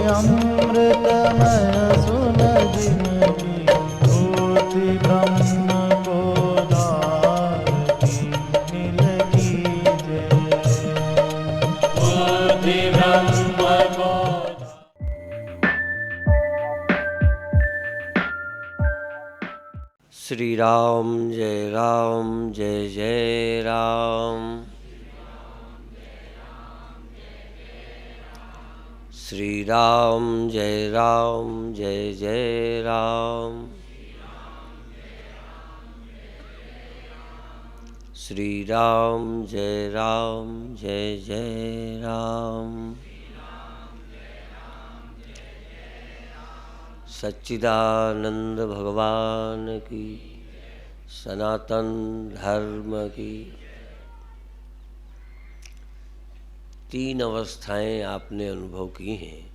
अमृतमय सुन जिनकी मूर्ति ब्रह्म को धारती नील की जय। मूर्ति ब्रह्म को श्री राम जय जय राम। श्री राम जय जय राम। श्री राम जय जय राम। सच्चिदानंद भगवान की, सनातन धर्म की। तीन अवस्थाएं आपने अनुभव की हैं।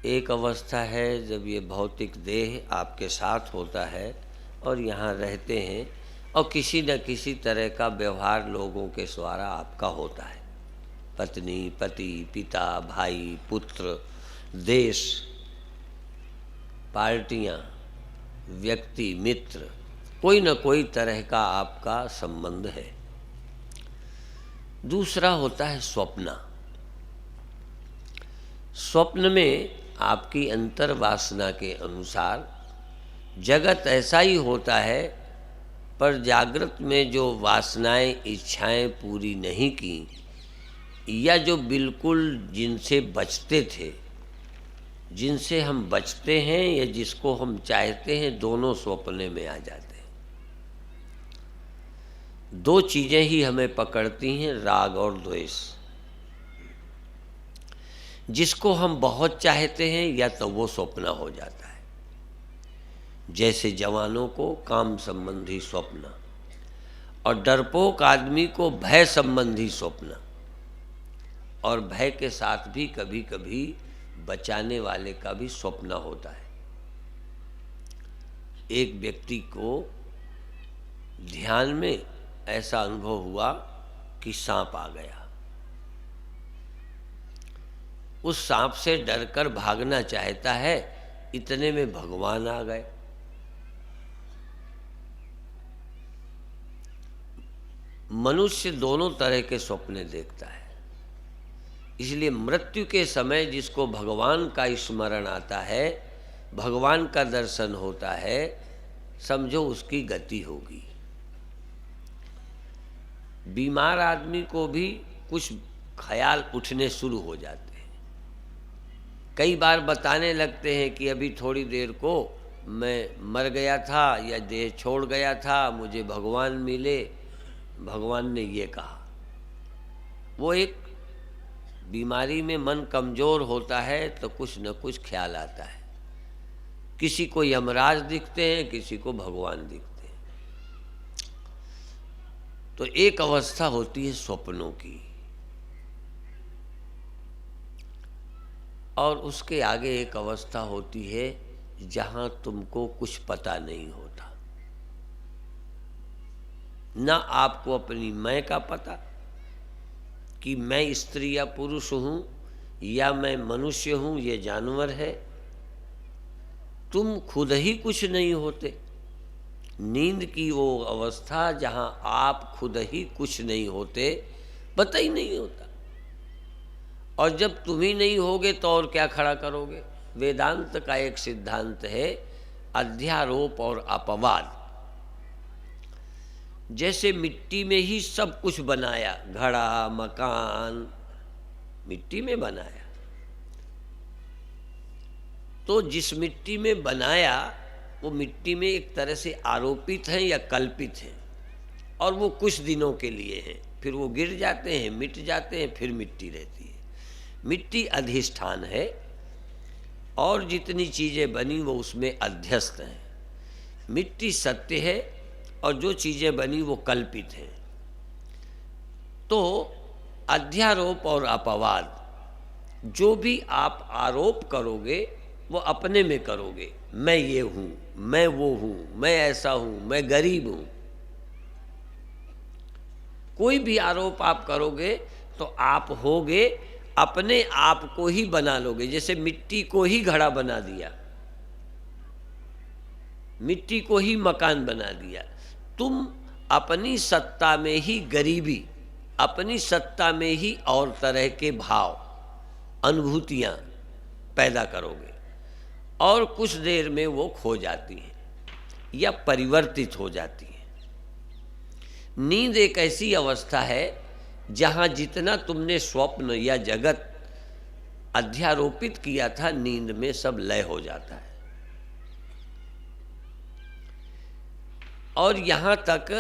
एक अवस्था है जब ये भौतिक देह आपके साथ होता है और यहाँ रहते हैं और किसी न किसी तरह का व्यवहार लोगों के द्वारा आपका होता है। पत्नी, पति, पिता, भाई, पुत्र, देश, पार्टियां, व्यक्ति, मित्र, कोई न कोई तरह का आपका संबंध है। दूसरा होता है स्वप्न। स्वप्न में आपकी अंतर्वासना के अनुसार जगत ऐसा ही होता है, पर जागृत में जो वासनाएं, इच्छाएं पूरी नहीं की या जो बिल्कुल जिनसे बचते थे, जिनसे हम बचते हैं या जिसको हम चाहते हैं, दोनों स्वप्न में आ जाते हैं। दो चीज़ें ही हमें पकड़ती हैं, राग और द्वेष। जिसको हम बहुत चाहते हैं या तो वो स्वप्न हो जाता है, जैसे जवानों को काम संबंधी स्वप्न, और डरपोक आदमी को भय संबंधी स्वप्न, और भय के साथ भी कभी कभी बचाने वाले का भी स्वप्न होता है। एक व्यक्ति को ध्यान में ऐसा अनुभव हुआ कि सांप आ गया। उस सांप से डरकर भागना चाहता है, इतने में भगवान आ गए। मनुष्य दोनों तरह के स्वप्न देखता है, इसलिए मृत्यु के समय जिसको भगवान का स्मरण आता है, भगवान का दर्शन होता है, समझो उसकी गति होगी। बीमार आदमी को भी कुछ ख्याल उठने शुरू हो जाते हैं। कई बार बताने लगते हैं कि अभी थोड़ी देर को मैं मर गया था या देह छोड़ गया था, मुझे भगवान मिले, भगवान ने ये कहा। वो एक बीमारी में मन कमज़ोर होता है तो कुछ न कुछ ख्याल आता है। किसी को यमराज दिखते हैं, किसी को भगवान दिखते हैं। तो एक अवस्था होती है स्वप्नों की, और उसके आगे एक अवस्था होती है जहां तुमको कुछ पता नहीं होता। ना आपको अपनी मैं का पता कि मैं स्त्री या पुरुष हूँ, या मैं मनुष्य हूँ, ये जानवर है। तुम खुद ही कुछ नहीं होते। नींद की वो अवस्था जहाँ आप खुद ही कुछ नहीं होते, पता ही नहीं होता। और जब तुम ही नहीं होगे तो और क्या खड़ा करोगे। वेदांत का एक सिद्धांत है, अध्यारोप और अपवाद। जैसे मिट्टी में ही सब कुछ बनाया, घड़ा, मकान मिट्टी में बनाया, तो जिस मिट्टी में बनाया वो मिट्टी में एक तरह से आरोपित हैं या कल्पित हैं, और वो कुछ दिनों के लिए हैं, फिर वो गिर जाते हैं, मिट जाते हैं, फिर मिट्टी रहती है। मिट्टी अधिष्ठान है, और जितनी चीज़ें बनी वो उसमें अध्यस्त हैं। मिट्टी सत्य है, और जो चीज़ें बनी वो कल्पित हैं। तो अध्यारोप और अपवाद, जो भी आप आरोप करोगे वो अपने में करोगे। मैं ये हूँ, मैं वो हूँ, मैं ऐसा हूँ, मैं गरीब हूँ। कोई भी आरोप आप करोगे तो आप होगे अपने आप को ही बना लोगे। जैसे मिट्टी को ही घड़ा बना दिया, मिट्टी को ही मकान बना दिया। तुम अपनी सत्ता में ही गरीबी, अपनी सत्ता में ही और तरह के भाव, अनुभूतियाँ पैदा करोगे और कुछ देर में वो खो जाती हैं या परिवर्तित हो जाती हैं। नींद एक ऐसी अवस्था है जहाँ जितना तुमने स्वप्न या जगत अध्यारोपित किया था, नींद में सब लय हो जाता है। और यहाँ तक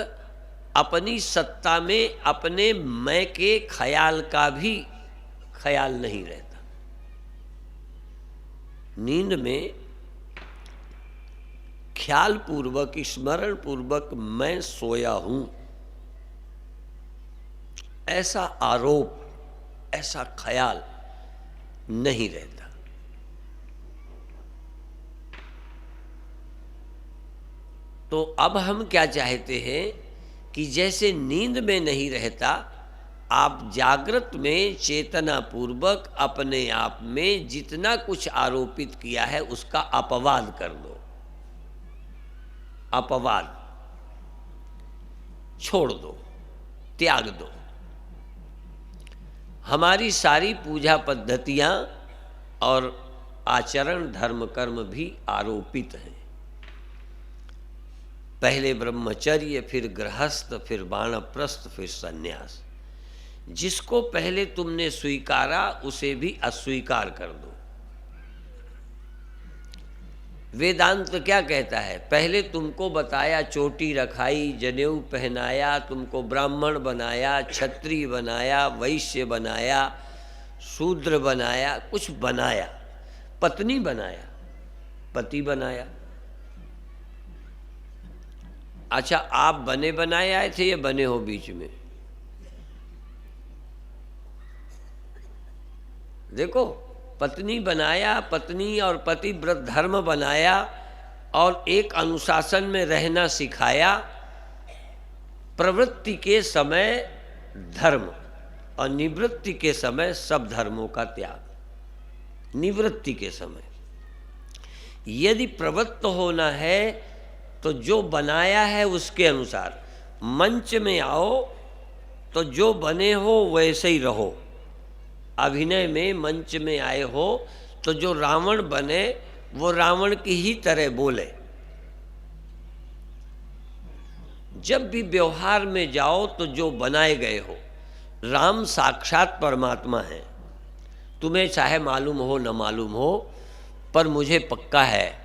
अपनी सत्ता में अपने मैं के ख्याल का भी ख्याल नहीं रहता। नींद में ख्याल पूर्वक, स्मरण पूर्वक मैं सोया हूं, ऐसा आरोप, ऐसा ख्याल नहीं रहता। तो अब हम क्या चाहते हैं कि जैसे नींद में नहीं रहता, आप जागृत में चेतना पूर्वक अपने आप में जितना कुछ आरोपित किया है उसका अपवाद कर दो। अपवाद छोड़ दो, त्याग दो। हमारी सारी पूजा पद्धतियाँ और आचरण, धर्म, कर्म भी आरोपित हैं। पहले ब्रह्मचर्य, फिर गृहस्थ, फिर वानप्रस्थ, फिर सन्यास। जिसको पहले तुमने स्वीकारा उसे भी अस्वीकार कर दो। वेदांत क्या कहता है? पहले तुमको बताया, चोटी रखाई, जनेऊ पहनाया, तुमको ब्राह्मण बनाया, क्षत्रिय बनाया, वैश्य बनाया, शूद्र बनाया, कुछ बनाया, पत्नी बनाया, पति बनाया। अच्छा, आप बने बनाए आए थे या बने हो बीच में? देखो, पत्नी बनाया, पत्नी और पतिव्रत धर्म बनाया और एक अनुशासन में रहना सिखाया। प्रवृत्ति के समय धर्म और निवृत्ति के समय सब धर्मों का त्याग। निवृत्ति के समय यदि प्रवृत्त होना है तो जो बनाया है उसके अनुसार, मंच में आओ तो जो बने हो वैसे ही रहो। अभिनय में मंच में आए हो तो जो रावण बने वो रावण की ही तरह बोले। जब भी व्यवहार में जाओ तो जो बनाए गए हो, राम साक्षात परमात्मा है। तुम्हें चाहे मालूम हो न मालूम हो, पर मुझे पक्का है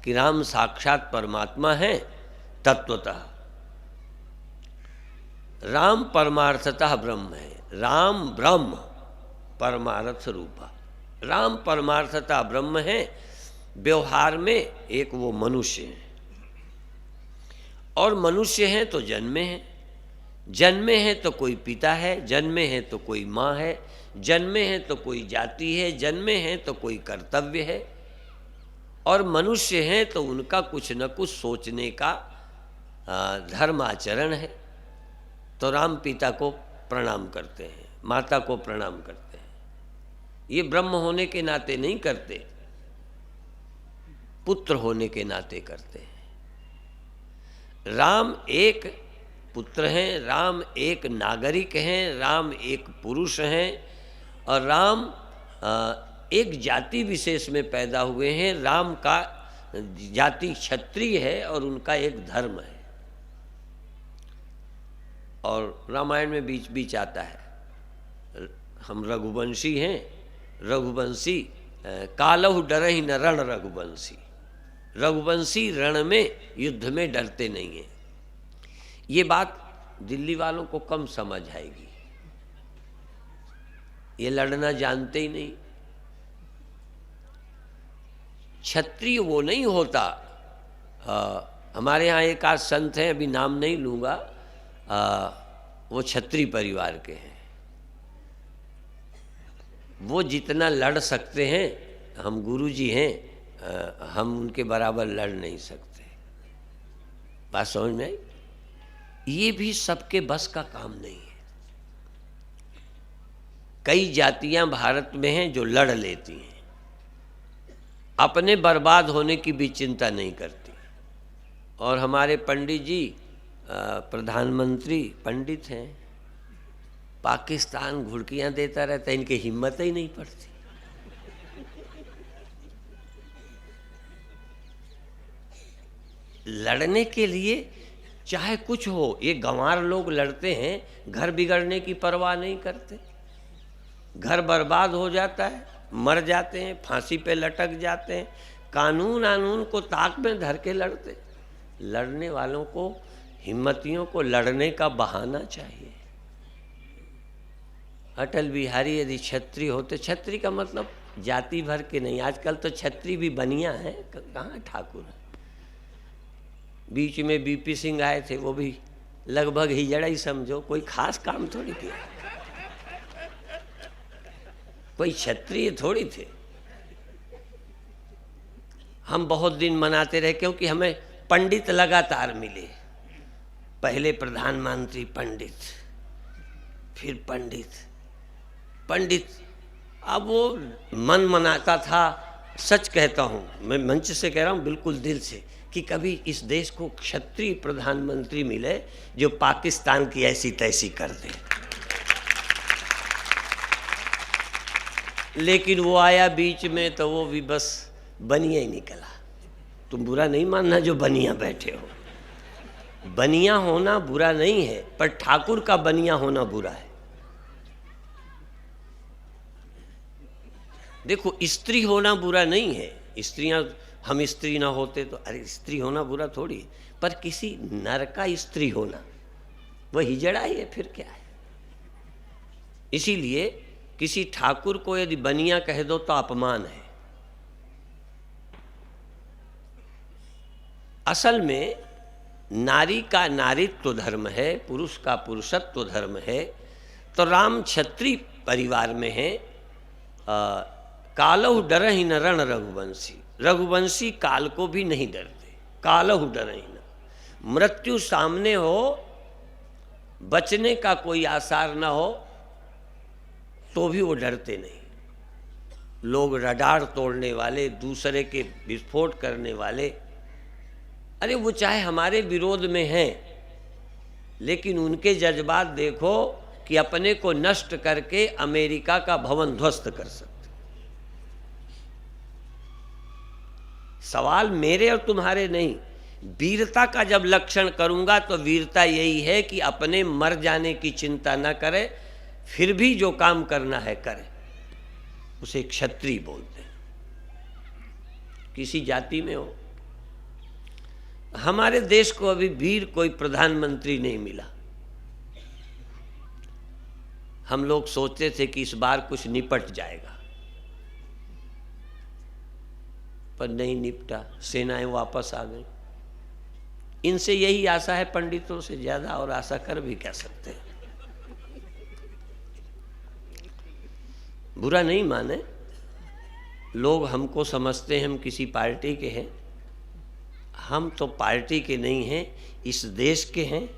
कि राम साक्षात परमात्मा है तत्वतः। राम परमार्थतः ब्रह्म है। राम ब्रह्म परमार्थ रूपा। राम परमार्थतः ब्रह्म है। व्यवहार में एक वो मनुष्य है, और मनुष्य हैं तो जन्मे हैं। जन्मे हैं तो कोई पिता है, जन्मे हैं तो कोई माँ है, जन्मे हैं तो कोई जाति है, जन्मे हैं तो कोई कर्तव्य है, और मनुष्य हैं तो उनका कुछ न कुछ सोचने का धर्म आचरण है। तो राम पिता को प्रणाम करते हैं, माता को प्रणाम करते हैं। ये ब्रह्म होने के नाते नहीं करते, पुत्र होने के नाते करते हैं। राम एक पुत्र हैं, राम एक नागरिक हैं, राम एक पुरुष हैं, और राम एक जाति विशेष में पैदा हुए हैं। राम का जाति क्षत्रिय है और उनका एक धर्म है। और रामायण में बीच बीच आता है, हम रघुवंशी हैं, रघुवंशी कालहु डरहि न रण रघुवंशी। रघुवंशी रण में, युद्ध में डरते नहीं हैं। ये बात दिल्ली वालों को कम समझ आएगी, ये लड़ना जानते ही नहीं। क्षत्रिय वो नहीं होता। हमारे यहाँ एक आध संत हैं, अभी नाम नहीं लूँगा, वो क्षत्रिय परिवार के हैं। वो जितना लड़ सकते हैं, हम गुरुजी हैं, हम उनके बराबर लड़ नहीं सकते। बात समझ में आई? ये भी सबके बस का काम नहीं है। कई जातियां भारत में हैं जो लड़ लेती हैं, अपने बर्बाद होने की भी चिंता नहीं करती। और हमारे पंडित जी प्रधानमंत्री पंडित हैं, पाकिस्तान घुड़कियां देता रहता है, इनकी हिम्मत ही नहीं पड़ती। लड़ने के लिए चाहे कुछ हो, ये गंवार लोग लड़ते हैं, घर बिगड़ने की परवाह नहीं करते। घर बर्बाद हो जाता है, मर जाते हैं, फांसी पे लटक जाते हैं, कानून को ताक में धर के लड़ते। लड़ने वालों को, हिम्मतियों को लड़ने का बहाना चाहिए। अटल बिहारी यदि छत्री होते, छत्री का मतलब जाति भर के नहीं, आजकल तो छत्री भी बनिया है, कहाँ ठाकुर है। बीच में बीपी सिंह आए थे, वो भी लगभग हिजड़ा ही समझो, कोई खास काम थोड़ी किया, कोई क्षत्रिय थोड़ी थे। हम बहुत दिन मनाते रहे क्योंकि हमें पंडित लगातार मिले। पहले प्रधानमंत्री पंडित, फिर पंडित। अब वो मन मनाता था, सच कहता हूँ, मैं मंच से कह रहा हूँ बिल्कुल दिल से, कि कभी इस देश को क्षत्रिय प्रधानमंत्री मिले जो पाकिस्तान की ऐसी तैसी कर दे। लेकिन वो आया बीच में तो वो भी बस बनिया ही निकला। तुम बुरा नहीं मानना जो बनिया बैठे हो, बनिया होना बुरा नहीं है, पर ठाकुर का बनिया होना बुरा है। देखो, स्त्री होना बुरा नहीं है, स्त्रियां, हम स्त्री ना होते तो, अरे स्त्री होना बुरा थोड़ी है, पर किसी नर का स्त्री होना वह हिजड़ा ही है, फिर क्या है। इसीलिए किसी ठाकुर को यदि बनिया कह दो तो अपमान है। असल में नारी का नारीत्व धर्म है, पुरुष का पुरुषत्व धर्म है। तो राम क्षत्रिय परिवार में है। कालहु डरहि न रण रघुवंशी, रघुवंशी काल को भी नहीं डरते। कालहु डरहि न, मृत्यु सामने हो, बचने का कोई आसार ना हो, तो भी वो डरते नहीं। लोग रडार तोड़ने वाले, दूसरे के विस्फोट करने वाले, अरे वो चाहे हमारे विरोध में हैं, लेकिन उनके जज्बात देखो कि अपने को नष्ट करके अमेरिका का भवन ध्वस्त कर सकते। सवाल मेरे और तुम्हारे नहीं, वीरता का जब लक्षण करूंगा तो वीरता यही है कि अपने मर जाने की चिंता न करे, फिर भी जो काम करना है करे, उसे क्षत्रिय बोलते हैं। किसी जाति में हो, हमारे देश को अभी वीर कोई प्रधानमंत्री नहीं मिला। हम लोग सोचते थे कि इस बार कुछ निपट जाएगा, पर नहीं निपटा, सेनाएं वापस आ गई। इनसे यही आशा है, पंडितों से ज्यादा और आशा कर भी क्या सकते हैं। बुरा नहीं माने, लोग हमको समझते हैं हम किसी पार्टी के हैं। हम तो पार्टी के नहीं हैं, इस देश के हैं,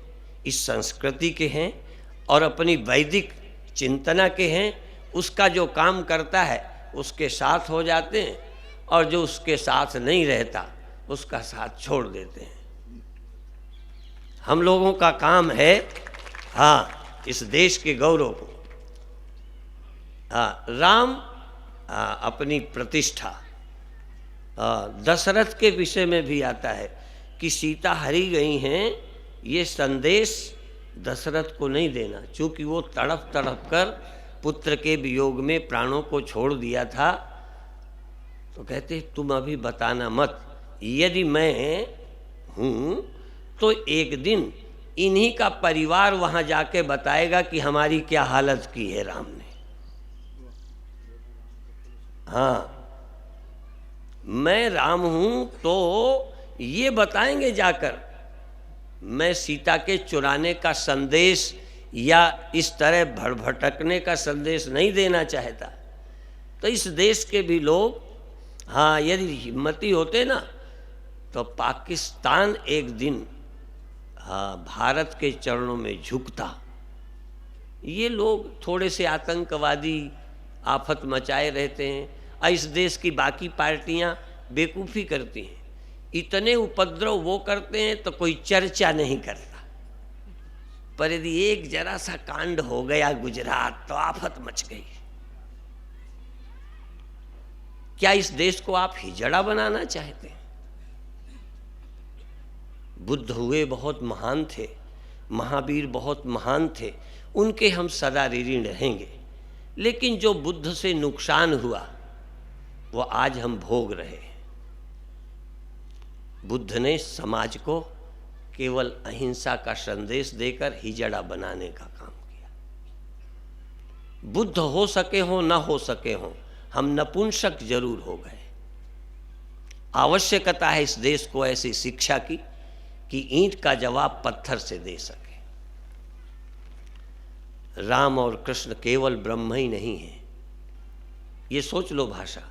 इस संस्कृति के हैं और अपनी वैदिक चिंतना के हैं। उसका जो काम करता है उसके साथ हो जाते हैं, और जो उसके साथ नहीं रहता उसका साथ छोड़ देते हैं। हम लोगों का काम है, हाँ, इस देश के गौरव को, राम अपनी प्रतिष्ठा, दशरथ के विषय में भी आता है कि सीता हरी गई हैं, ये संदेश दशरथ को नहीं देना, क्योंकि वो तड़प तड़प कर पुत्र के वियोग में प्राणों को छोड़ दिया था। तो कहते तुम अभी बताना मत, यदि मैं हूँ तो एक दिन इन्हीं का परिवार वहाँ जाके बताएगा कि हमारी क्या हालत की है राम ने। हाँ, मैं राम हूं तो ये बताएंगे जाकर। मैं सीता के चुराने का संदेश या इस तरह भटकने का संदेश नहीं देना चाहता। तो इस देश के भी लोग, हाँ, यदि हिम्मती होते ना तो पाकिस्तान एक दिन, हाँ, भारत के चरणों में झुकता। ये लोग थोड़े से आतंकवादी आफत मचाए रहते हैं और इस देश की बाकी पार्टियां बेवकूफ़ी करती हैं। इतने उपद्रव वो करते हैं तो कोई चर्चा नहीं करता, पर यदि एक जरा सा कांड हो गया गुजरात तो आफत मच गई। क्या इस देश को आप हिजड़ा बनाना चाहते हैं? बुद्ध हुए बहुत महान थे, महावीर बहुत महान थे, उनके हम सदा ऋणी रहेंगे, लेकिन जो बुद्ध से नुकसान हुआ वो आज हम भोग रहे हैं। बुद्ध ने समाज को केवल अहिंसा का संदेश देकर हिजड़ा बनाने का काम किया। बुद्ध हो सके हो न हो सके हो, हम नपुंसक जरूर हो गए। आवश्यकता है इस देश को ऐसी शिक्षा की कि ईंट का जवाब पत्थर से दे सके। राम और कृष्ण केवल ब्रह्म ही नहीं है, ये सोच लो भाषा।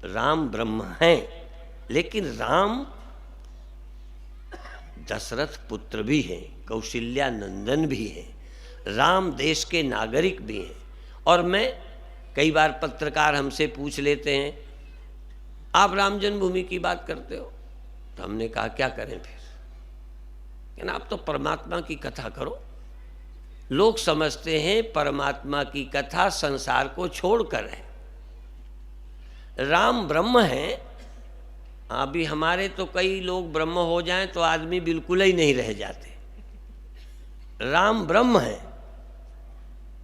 राम ब्रह्म हैं, लेकिन राम दशरथ पुत्र भी हैं, कौशल्या नंदन भी हैं, राम देश के नागरिक भी हैं। और मैं कई बार पत्रकार हमसे पूछ लेते हैं, आप राम जन्मभूमि की बात करते हो, तो हमने कहा क्या करें फिर, लेकिन आप तो परमात्मा की कथा करो। लोग समझते हैं परमात्मा की कथा संसार को छोड़कर है। राम ब्रह्म है। अभी हमारे तो कई लोग ब्रह्म हो जाएं तो आदमी बिल्कुल ही नहीं रह जाते। राम ब्रह्म है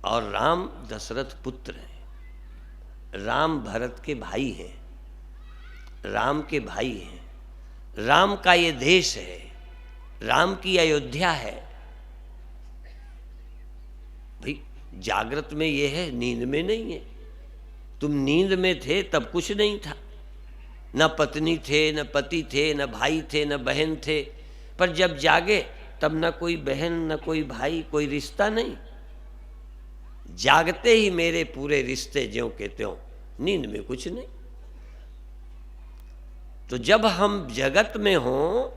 और राम दशरथ पुत्र हैं। राम भरत के भाई हैं, राम के भाई हैं। राम का ये देश है, राम की अयोध्या है। भाई जागृत में ये है, नींद में नहीं है। तुम नींद में थे तब कुछ नहीं था, न पत्नी थे, न पति थे, न भाई थे, न बहन थे। पर जब जागे तब न कोई बहन, न कोई भाई, कोई रिश्ता नहीं। जागते ही मेरे पूरे रिश्ते ज्यों के त्यों, नींद में कुछ नहीं। तो जब हम जगत में हों,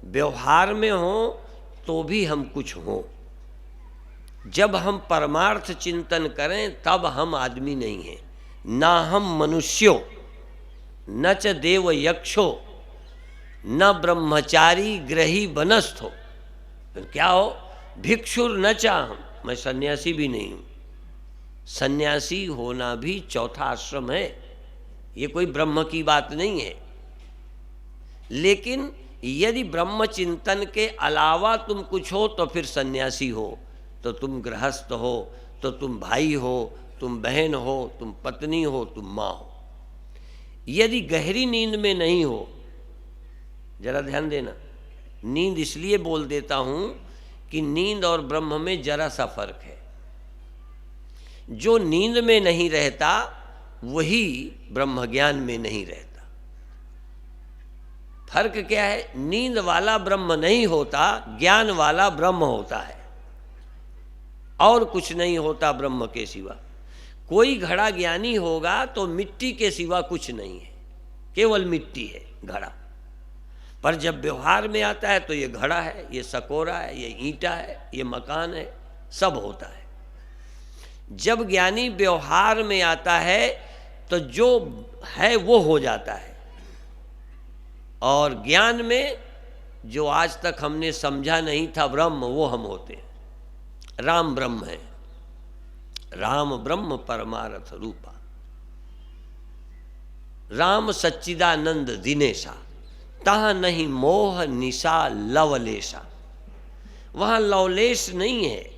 व्यवहार में हों, तो भी हम कुछ हों। जब हम परमार्थ चिंतन करें तब हम आदमी नहीं हैं। ना हम मनुष्यों, न च देव यक्षो, न ब्रह्मचारी ग्रही बनस्थो। फिर क्या हो? भिक्षुर न चाहम, मैं सन्यासी भी नहीं हूँ। सन्यासी होना भी चौथा आश्रम है, ये कोई ब्रह्म की बात नहीं है। लेकिन यदि ब्रह्म चिंतन के अलावा तुम कुछ हो तो फिर सन्यासी हो, तो तुम गृहस्थ हो, तो तुम भाई हो, तुम बहन हो, तुम पत्नी हो, तुम माँ हो। यदि गहरी नींद में नहीं हो, जरा ध्यान देना, नींद इसलिए बोल देता हूं कि नींद और ब्रह्म में जरा सा फर्क है। जो नींद में नहीं रहता वही ब्रह्म ज्ञान में नहीं रहता। फर्क क्या है? नींद वाला ब्रह्म नहीं होता, ज्ञान वाला ब्रह्म होता है। और कुछ नहीं होता ब्रह्म के सिवा। कोई घड़ा ज्ञानी होगा तो मिट्टी के सिवा कुछ नहीं है, केवल मिट्टी है घड़ा। पर जब व्यवहार में आता है तो ये घड़ा है, ये सकोरा है, ये ईंटा है, ये मकान है, सब होता है। जब ज्ञानी व्यवहार में आता है तो जो है वो हो जाता है। और ज्ञान में जो आज तक हमने समझा नहीं था ब्रह्म, वो हम होते हैं। राम ब्रह्म है, राम ब्रह्म परमार्थ रूपा। राम सच्चिदानंद दिनेशा, तहाँ नहीं मोह निशा लवलेशा। वहाँ लवलेश नहीं है,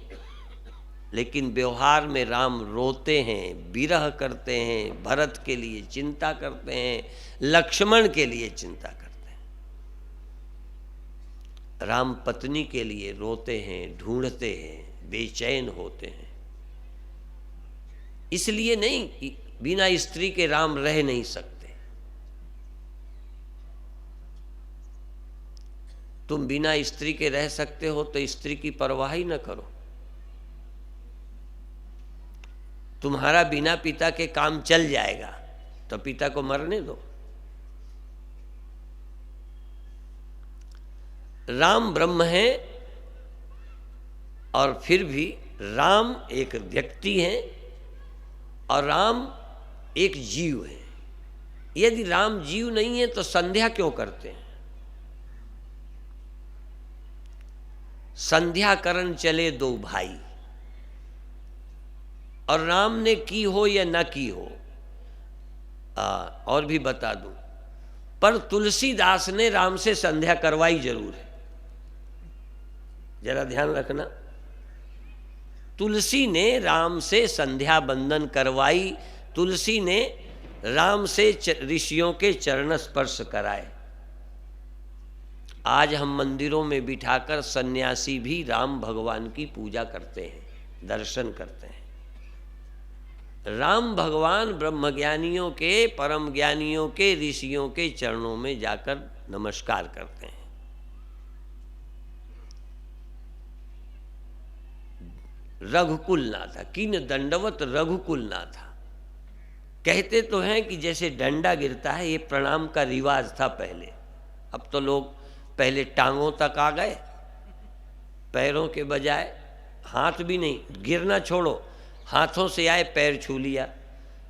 लेकिन व्यवहार में राम रोते हैं, विरह करते हैं, भरत के लिए चिंता करते हैं, लक्ष्मण के लिए चिंता करते हैं। राम पत्नी के लिए रोते हैं, ढूंढते हैं, बेचैन होते हैं। इसलिए नहीं कि बिना स्त्री के राम रह नहीं सकते। तुम बिना स्त्री के रह सकते हो तो स्त्री की परवाह ही न करो। तुम्हारा बिना पिता के काम चल जाएगा तो पिता को मरने दो। राम ब्रह्म है और फिर भी राम एक व्यक्ति है और राम एक जीव है। यदि राम जीव नहीं है तो संध्या क्यों करते हैं? संध्या करन चले दो भाई, और राम ने की हो या न की हो। और भी बता दूं, पर तुलसीदास ने राम से संध्या करवाई जरूर है, जरा ध्यान रखना। तुलसी ने राम से संध्या बंदन करवाई, तुलसी ने राम से ऋषियों के चरण स्पर्श कराए। आज हम मंदिरों में बिठाकर सन्यासी भी राम भगवान की पूजा करते हैं, दर्शन करते हैं। राम भगवान ब्रह्मज्ञानियों के, परम ज्ञानियों के, ऋषियों के चरणों में जाकर नमस्कार करते हैं। रघुकुल नाथा, किन दंडवत रघुकुल नाथा। कहते तो हैं कि जैसे डंडा गिरता है, ये प्रणाम का रिवाज था पहले। अब तो लोग पहले टांगों तक आ गए, पैरों के बजाय हाथ भी नहीं, गिरना छोड़ो, हाथों से आए पैर छू लिया।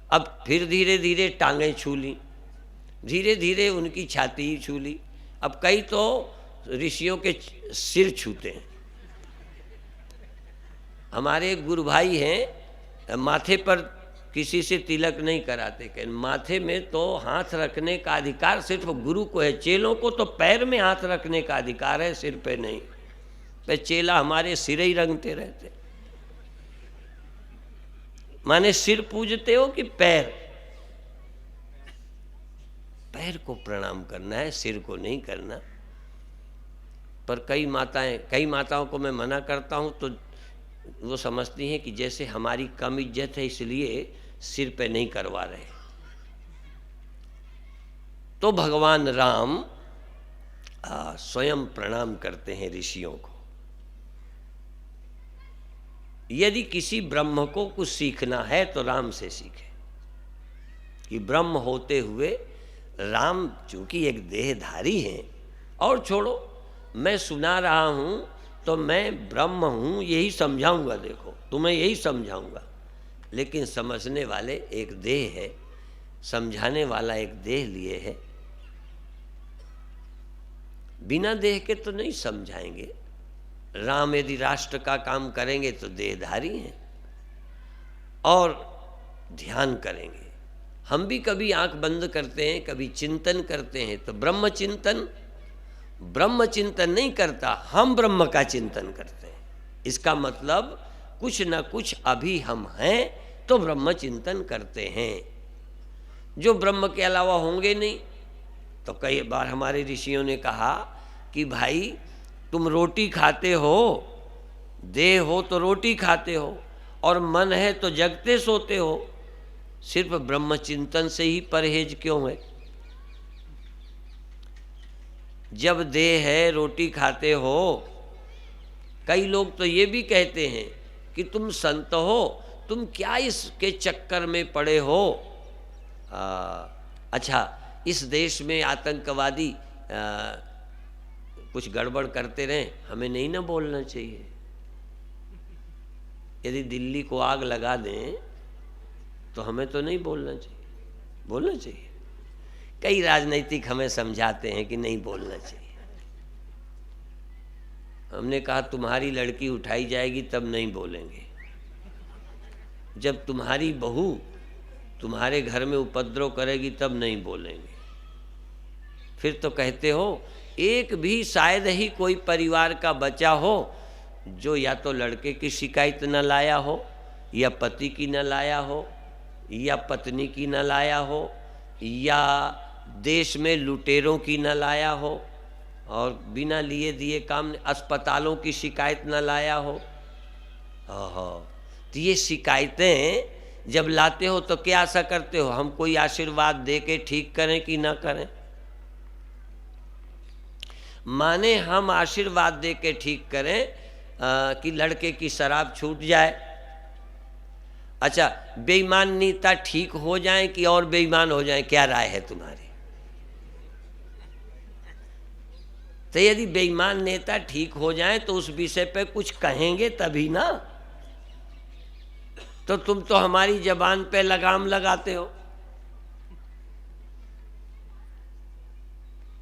अब फिर धीरे धीरे टांगें छू ली, धीरे धीरे उनकी छाती ही छू ली। अब कई तो ऋषियों के सिर छूते हैं। हमारे एक गुरु भाई हैं, माथे पर किसी से तिलक नहीं कराते, कि माथे में तो हाथ रखने का अधिकार सिर्फ गुरु को है। चेलों को तो पैर में हाथ रखने का अधिकार है, सिर पे नहीं। पे चेला हमारे सिर ही रंगते रहते। माने सिर पूजते हो कि पैर? पैर को प्रणाम करना है, सिर को नहीं करना। पर कई माताओं को मैं मना करता हूं तो वो समझती हैं कि जैसे हमारी कम इज्जत है इसलिए सिर पे नहीं करवा रहे। तो भगवान राम स्वयं प्रणाम करते हैं ऋषियों को। यदि किसी ब्रह्म को कुछ सीखना है तो राम से सीखे, कि ब्रह्म होते हुए राम चूंकि एक देहधारी हैं। और छोड़ो, मैं सुना रहा हूं तो मैं ब्रह्म हूं यही समझाऊंगा, देखो तुम्हें यही समझाऊंगा। लेकिन समझने वाले एक देह है, समझाने वाला एक देह लिए है। बिना देह के तो नहीं समझाएंगे। राम यदि राष्ट्र का काम करेंगे तो देहधारी हैं और ध्यान करेंगे। हम भी कभी आंख बंद करते हैं, कभी चिंतन करते हैं, तो ब्रह्म चिंतन नहीं करता, हम ब्रह्म का चिंतन करते हैं। इसका मतलब कुछ न कुछ अभी हम हैं तो ब्रह्म चिंतन करते हैं। जो ब्रह्म के अलावा होंगे नहीं, तो कई बार हमारे ऋषियों ने कहा कि भाई तुम रोटी खाते हो, देह हो तो रोटी खाते हो, और मन है तो जगते सोते हो, सिर्फ ब्रह्म चिंतन से ही परहेज क्यों है? जब देह है, रोटी खाते हो। कई लोग तो ये भी कहते हैं कि तुम संत हो, तुम क्या इसके चक्कर में पड़े हो? अच्छा, इस देश में आतंकवादी कुछ गड़बड़ करते रहें, हमें नहीं ना बोलना चाहिए। यदि दिल्ली को आग लगा दें तो हमें तो नहीं बोलना चाहिए, बोलना चाहिए। कई राजनीतिक हमें समझाते हैं कि नहीं बोलना चाहिए। हमने कहा तुम्हारी लड़की उठाई जाएगी तब नहीं बोलेंगे, जब तुम्हारी बहू तुम्हारे घर में उपद्रव करेगी तब नहीं बोलेंगे। फिर तो कहते हो एक भी शायद ही कोई परिवार का बचा हो जो या तो लड़के की शिकायत न लाया हो, या पति की न लाया हो, या पत्नी की न लाया हो, या देश में लुटेरों की न लाया हो, और बिना लिए दिए काम अस्पतालों की शिकायत न लाया हो। तो ये शिकायतें जब लाते हो तो क्या आशा करते हो हम कोई आशीर्वाद दे के ठीक करें कि ना करें? माने हम आशीर्वाद दे के ठीक करें कि लड़के की शराब छूट जाए। अच्छा, बेईमान नेता ठीक हो जाए कि और बेईमान हो जाए, क्या राय है तुम्हारी? तो यदि बेईमान नेता ठीक हो जाए तो उस विषय पे कुछ कहेंगे तभी ना। तो तुम तो हमारी जबान पे लगाम लगाते हो।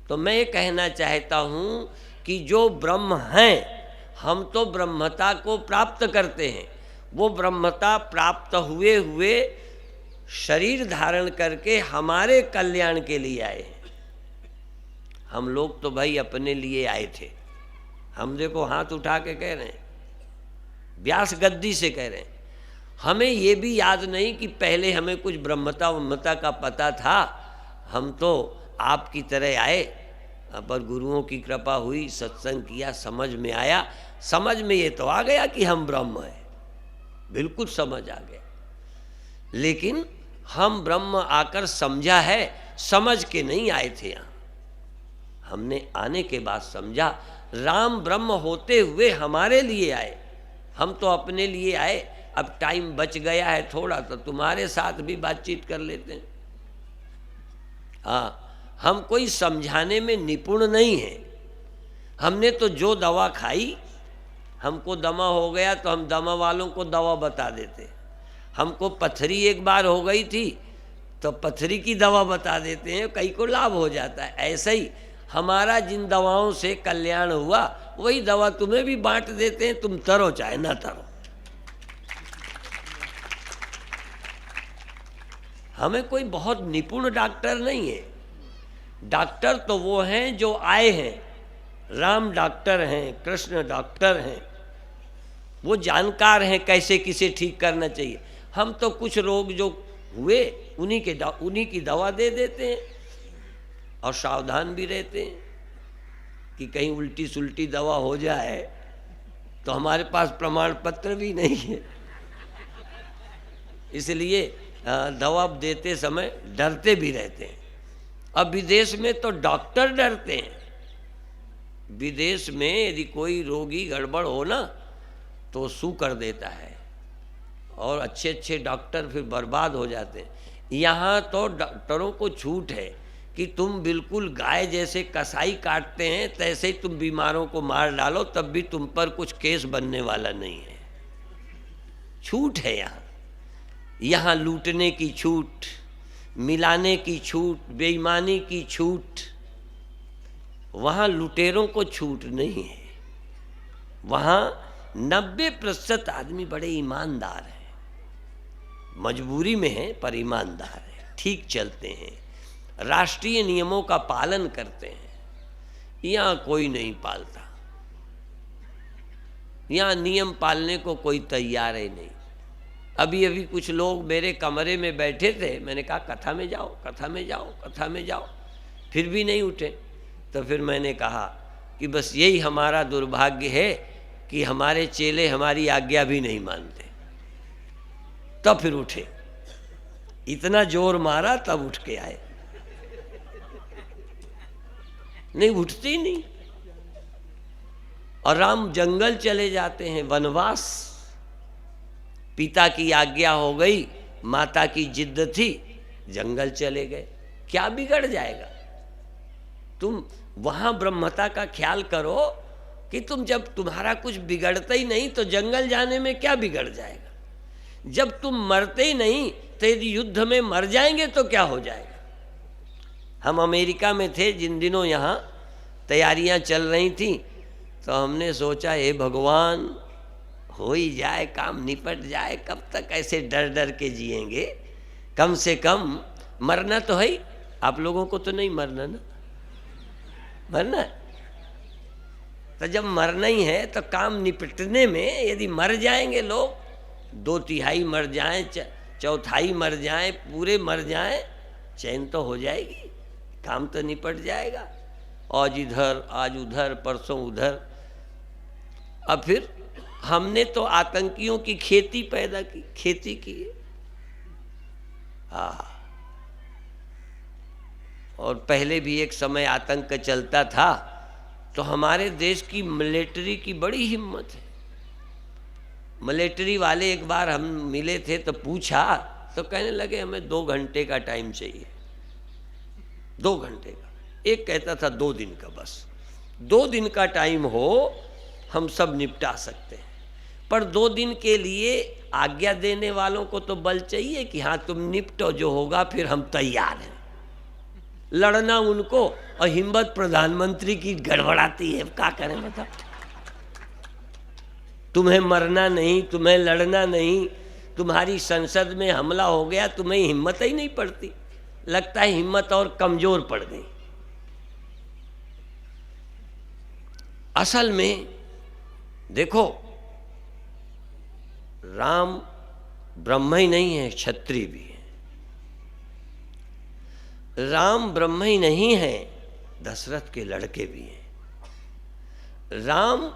तो मैं ये कहना चाहता हूँ कि जो ब्रह्म हैं, हम तो ब्रह्मता को प्राप्त करते हैं। वो ब्रह्मता प्राप्त हुए हुए शरीर धारण करके हमारे कल्याण के लिए आए हैं। हम लोग तो भाई अपने लिए आए थे। हम देखो हाथ उठा के कह रहे हैं, व्यास गद्दी से कह रहे हैं। हमें ये भी याद नहीं कि पहले हमें कुछ ब्रह्मता का पता था। हम तो आपकी तरह आए, पर गुरुओं की कृपा हुई, सत्संग किया, समझ में आया। समझ में ये तो आ गया कि हम ब्रह्म हैं, बिल्कुल समझ आ गया। लेकिन हम ब्रह्म आकर समझा है, समझ के नहीं आए थे यहाँ। हमने आने के बाद समझा, राम ब्रह्म होते हुए हमारे लिए आए। हम तो अपने लिए आए। अब टाइम बच गया है थोड़ा, तो तुम्हारे साथ भी बातचीत कर लेते हैं। हाँ, हम कोई समझाने में निपुण नहीं हैं। हमने तो जो दवा खाई, हमको दमा हो गया तो हम दमा वालों को दवा बता देते। हमको पथरी एक बार हो गई थी तो पथरी की दवा बता देते हैं, कई को लाभ हो जाता है। ऐसे ही हमारा जिन दवाओं से कल्याण हुआ, वही दवा तुम्हें भी बांट देते हैं, तुम तरो चाहे ना तरो। हमें कोई बहुत निपुण डॉक्टर नहीं है। डॉक्टर तो वो हैं जो आए हैं। राम डॉक्टर हैं, कृष्ण डॉक्टर हैं, वो जानकार हैं कैसे किसे ठीक करना चाहिए। हम तो कुछ रोग जो हुए उन्हीं की दवा दे देते हैं और सावधान भी रहते हैं कि कहीं उल्टी सुल्टी दवा हो जाए तो हमारे पास प्रमाण पत्र भी नहीं है। इसलिए दवा देते समय डरते भी रहते हैं। अब विदेश में तो डॉक्टर डरते हैं। विदेश में यदि कोई रोगी गड़बड़ हो ना तो सू कर देता है और अच्छे अच्छे डॉक्टर फिर बर्बाद हो जाते हैं। यहाँ तो डॉक्टरों को छूट है कि तुम बिल्कुल गाय जैसे कसाई काटते हैं तैसे ही तुम बीमारों को मार डालो, तब भी तुम पर कुछ केस बनने वाला नहीं है। छूट है यहाँ। यहाँ लूटने की छूट, मिलाने की छूट, बेईमानी की छूट। वहाँ लुटेरों को छूट नहीं है। वहाँ 90% आदमी बड़े ईमानदार हैं। मजबूरी में है पर ईमानदार है, ठीक चलते हैं, राष्ट्रीय नियमों का पालन करते हैं। यहाँ कोई नहीं पालता। यहाँ नियम पालने को कोई तैयार ही नहीं। अभी अभी कुछ लोग मेरे कमरे में बैठे थे, मैंने कहा कथा में जाओ, कथा में जाओ, कथा में जाओ, फिर भी नहीं उठे। तो फिर मैंने कहा कि बस यही हमारा दुर्भाग्य है कि हमारे चेले हमारी आज्ञा भी नहीं मानते। तब फिर उठे, इतना जोर मारा तब उठ के आए, नहीं उठते ही नहीं। और राम जंगल चले जाते हैं, वनवास। पिता की आज्ञा हो गई, माता की जिद थी, जंगल चले गए। क्या बिगड़ जाएगा? तुम वहां ब्रह्मता का ख्याल करो कि तुम जब तुम्हारा कुछ बिगड़ता ही नहीं तो जंगल जाने में क्या बिगड़ जाएगा? जब तुम मरते ही नहीं तो यदि युद्ध में मर जाएंगे तो क्या हो जाएगा? हम अमेरिका में थे जिन दिनों, यहाँ तैयारियां चल रही थी, तो हमने सोचा हे भगवान हो ही जाए, काम निपट जाए। कब तक ऐसे डर डर के जिएंगे? कम से कम मरना तो है ही। आप लोगों को तो नहीं मरना ना, मरना है। तो जब मरना ही है तो काम निपटने में यदि मर जाएंगे लोग, 2/3 मर जाएं, 1/4 मर जाएं, पूरे मर जाएं, चैन तो हो जाएगी, काम तो निपट जाएगा। आज इधर, आज उधर, परसों उधर। अब फिर हमने तो आतंकियों की खेती पैदा की, खेती की। हाँ, और पहले भी एक समय आतंक चलता था, तो हमारे देश की मिलिट्री की बड़ी हिम्मत है। मिलिट्री वाले एक बार हम मिले थे तो पूछा, तो कहने लगे हमें 2 घंटे का टाइम चाहिए। 2 घंटे का, एक कहता था 2 दिन का। बस 2 दिन का टाइम हो हम सब निपटा सकते हैं। पर 2 दिन के लिए आज्ञा देने वालों को तो बल चाहिए कि हाँ तुम निपटो, जो होगा फिर हम तैयार हैं। लड़ना उनको और हिम्मत प्रधानमंत्री की गड़बड़ाती है, क्या करें बताओ। तुम्हें मरना नहीं, तुम्हें लड़ना नहीं, तुम्हारी संसद में हमला हो गया, तुम्हें हिम्मत ही नहीं पड़ती। लगता है हिम्मत और कमजोर पड़ गई। असल में देखो, राम ब्रह्म ही नहीं है, क्षत्रिय भी है। राम ब्रह्म ही नहीं है, दशरथ के लड़के भी हैं। राम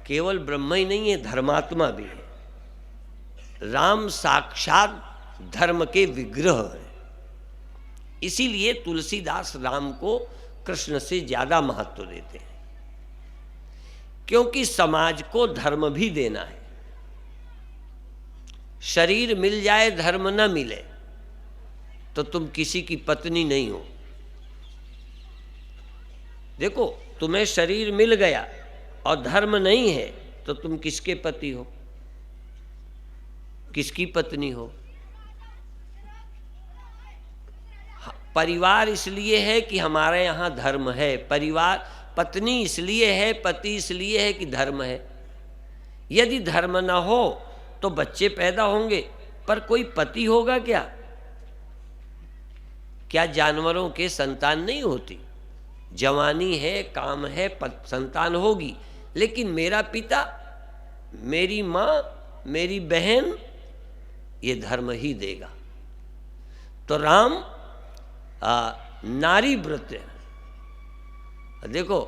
केवल ब्रह्म ही नहीं है, धर्मात्मा भी है। राम साक्षात धर्म के विग्रह है। इसीलिए तुलसीदास राम को कृष्ण से ज्यादा महत्व देते हैं, क्योंकि समाज को धर्म भी देना है। शरीर मिल जाए धर्म न मिले तो तुम किसी की पत्नी नहीं हो। देखो, तुम्हें शरीर मिल गया और धर्म नहीं है तो तुम किसके पति हो, किसकी पत्नी हो। परिवार इसलिए है कि हमारे यहाँ धर्म है। परिवार, पत्नी इसलिए है, पति इसलिए है कि धर्म है। यदि धर्म न हो तो बच्चे पैदा होंगे, पर कोई पति होगा क्या? क्या जानवरों के संतान नहीं होती? जवानी है, काम है, संतान होगी, लेकिन मेरा पिता, मेरी माँ, मेरी बहन, ये धर्म ही देगा। तो राम नारी व्रत है। देखो,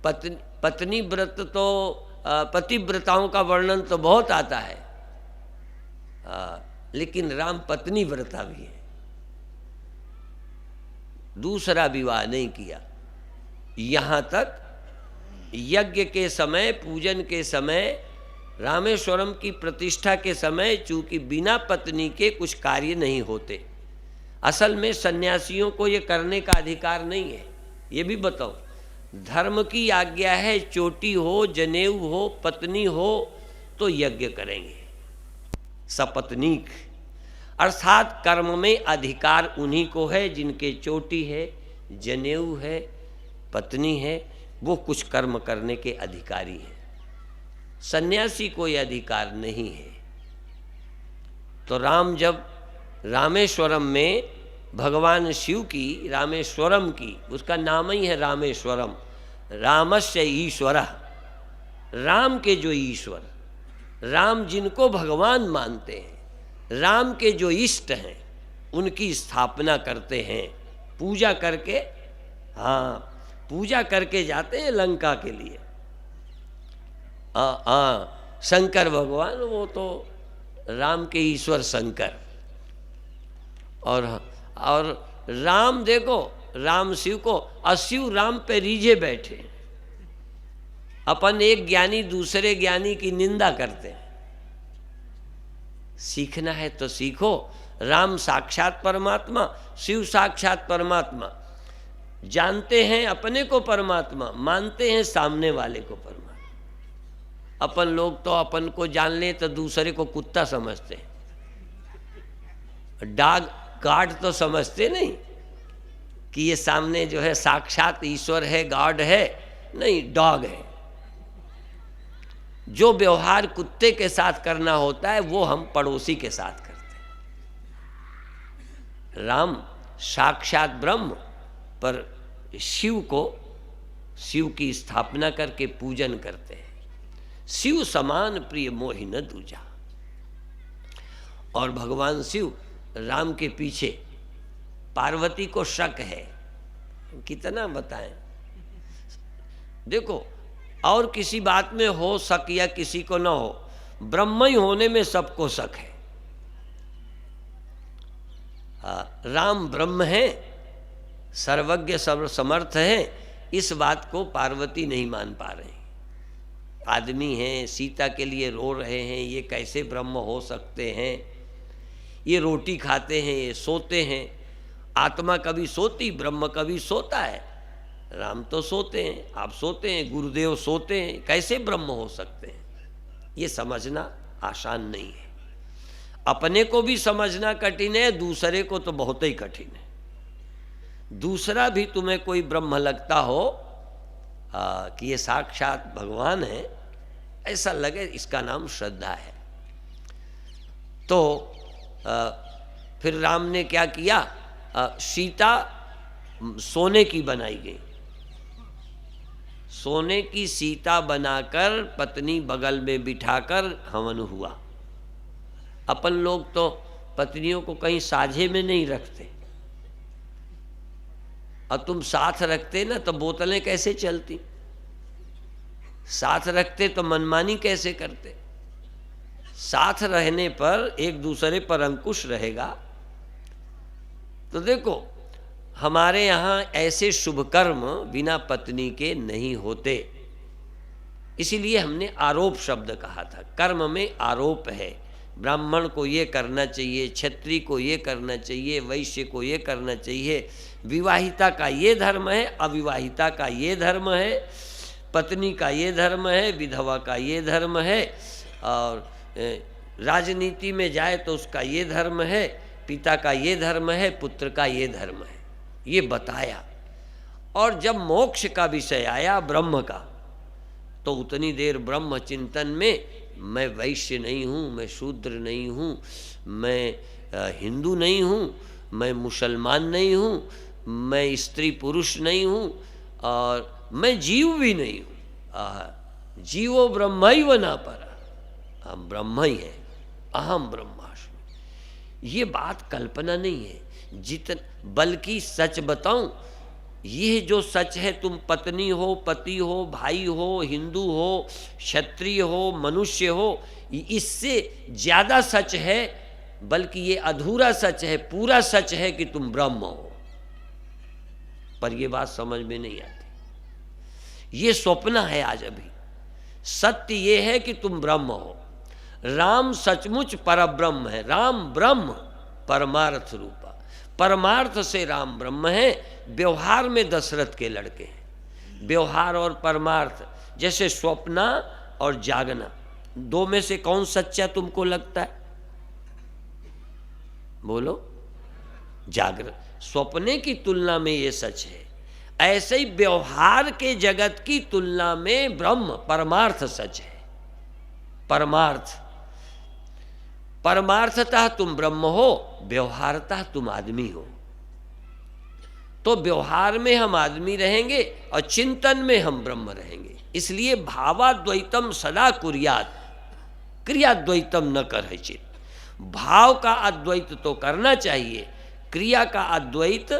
पत्नी व्रत तो पतिव्रताओं का वर्णन तो बहुत आता है, लेकिन राम पत्नी व्रता भी है। दूसरा विवाह नहीं किया। यहाँ तक यज्ञ के समय, पूजन के समय, रामेश्वरम की प्रतिष्ठा के समय, चूंकि बिना पत्नी के कुछ कार्य नहीं होते। असल में सन्यासियों को ये करने का अधिकार नहीं है। ये भी बताओ, धर्म की आज्ञा है, चोटी हो, जनेऊ हो, पत्नी हो तो यज्ञ करेंगे, सपत्नीक। अर्थात कर्म में अधिकार उन्हीं को है जिनके चोटी है, जनेऊ है, पत्नी है, वो कुछ कर्म करने के अधिकारी हैं। सन्यासी को ये अधिकार नहीं है। तो राम जब रामेश्वरम में भगवान शिव की, रामेश्वरम की, उसका नाम ही है रामेश्वरम, रामस्य ईश्वरः, राम के जो ईश्वर, राम जिनको भगवान मानते हैं, राम के जो इष्ट हैं, उनकी स्थापना करते हैं, पूजा करके, हाँ पूजा करके जाते हैं लंका के लिए। शंकर भगवान, वो तो राम के ईश्वर शंकर। और राम देखो, राम शिव को, और शिव राम पे रीझे बैठे। अपन एक ज्ञानी दूसरे ज्ञानी की निंदा करते हैं। सीखना है तो सीखो। राम साक्षात परमात्मा, शिव साक्षात परमात्मा। जानते हैं अपने को परमात्मा, मानते हैं सामने वाले को परमात्मा। अपन लोग तो अपन को जान ले तो दूसरे को कुत्ता समझते हैं, डॉग गॉड तो समझते नहीं कि ये सामने जो है साक्षात ईश्वर है, गॉड है, नहीं, डॉग है। जो व्यवहार कुत्ते के साथ करना होता है वो हम पड़ोसी के साथ करते हैं। राम साक्षात ब्रह्म, पर शिव को, शिव की स्थापना करके पूजन करते हैं। शिव समान प्रिय मोहि न दूजा। और भगवान शिव, राम के पीछे पार्वती को शक है, कितना बताएं। देखो, और किसी बात में हो शक या किसी को न हो, ब्रह्म ही होने में सबको शक है। राम ब्रह्म है, सर्वज्ञ सर्वसमर्थ है, इस बात को पार्वती नहीं मान पा रहे। आदमी हैं, सीता के लिए रो रहे हैं, ये कैसे ब्रह्म हो सकते हैं। ये रोटी खाते हैं, ये सोते हैं। आत्मा कभी सोती, ब्रह्म कभी सोता है। राम तो सोते हैं, आप सोते हैं, गुरुदेव सोते हैं, कैसे ब्रह्म हो सकते हैं। ये समझना आसान नहीं है। अपने को भी समझना कठिन है, दूसरे को तो बहुत ही कठिन है। दूसरा भी तुम्हें कोई ब्रह्म लगता हो कि ये साक्षात भगवान है, ऐसा लगे, इसका नाम श्रद्धा है। तो फिर राम ने क्या किया, सीता सोने की बनाई गई, सोने की सीता बनाकर पत्नी बगल में बिठाकर हवन हुआ। अपन लोग तो पत्नियों को कहीं साझे में नहीं रखते, और तुम साथ रखते ना तो बोतलें कैसे चलती, साथ रखते तो मनमानी कैसे करते। साथ रहने पर एक दूसरे पर अंकुश रहेगा। तो देखो, हमारे यहाँ ऐसे शुभ कर्म बिना पत्नी के नहीं होते, इसीलिए हमने आरोप शब्द कहा था। कर्म में आरोप है, ब्राह्मण को ये करना चाहिए, क्षत्रिय को ये करना चाहिए, वैश्य को ये करना चाहिए, विवाहिता का ये धर्म है, अविवाहिता का ये धर्म है, पत्नी का ये धर्म है, विधवा का ये धर्म है, और राजनीति में जाए तो उसका ये धर्म है, पिता का ये धर्म है, पुत्र का ये धर्म है, ये बताया। और जब मोक्ष का विषय आया ब्रह्म का, तो उतनी देर ब्रह्म चिंतन में मैं वैश्य नहीं हूँ, मैं शूद्र नहीं हूँ, मैं हिंदू नहीं हूँ, मैं मुसलमान नहीं हूँ, मैं स्त्री पुरुष नहीं हूँ, और मैं जीव भी नहीं हूँ। जीवो ब्रह्मैव न परः, हम ब्रह्म ही हैं, अहम ब्रह्मास्मि। ये बात कल्पना नहीं है, बल्कि सच बताऊं, ये जो सच है, तुम पत्नी हो, पति हो, भाई हो, हिंदू हो, क्षत्रिय हो, मनुष्य हो, इससे ज़्यादा सच है, बल्कि ये अधूरा सच है, पूरा सच है कि तुम ब्रह्म हो। पर ये बात समझ में नहीं आती, ये स्वप्न है आज अभी। सत्य ये है कि तुम ब्रह्म हो। राम सचमुच परब्रह्म है, राम ब्रह्म परमार्थ रूपा, परमार्थ से राम ब्रह्म है। व्यवहार में दशरथ के लड़के हैं। व्यवहार और परमार्थ, जैसे स्वप्ना और जागना, दो में से कौन सच्चा तुमको लगता है? बोलो। जागरण, स्वप्ने की तुलना में ये सच है। ऐसे ही व्यवहार के जगत की तुलना में ब्रह्म परमार्थ सच है। परमार्थ, परमार्थतः तुम ब्रह्म हो, व्यवहारतः तुम आदमी हो। तो व्यवहार में हम आदमी रहेंगे और चिंतन में हम ब्रह्म रहेंगे। इसलिए भावाद्वैतम सदा कुर्यात्, क्रियाद्वैतम न करहि चित्। भाव का अद्वैत तो करना चाहिए, क्रिया का अद्वैत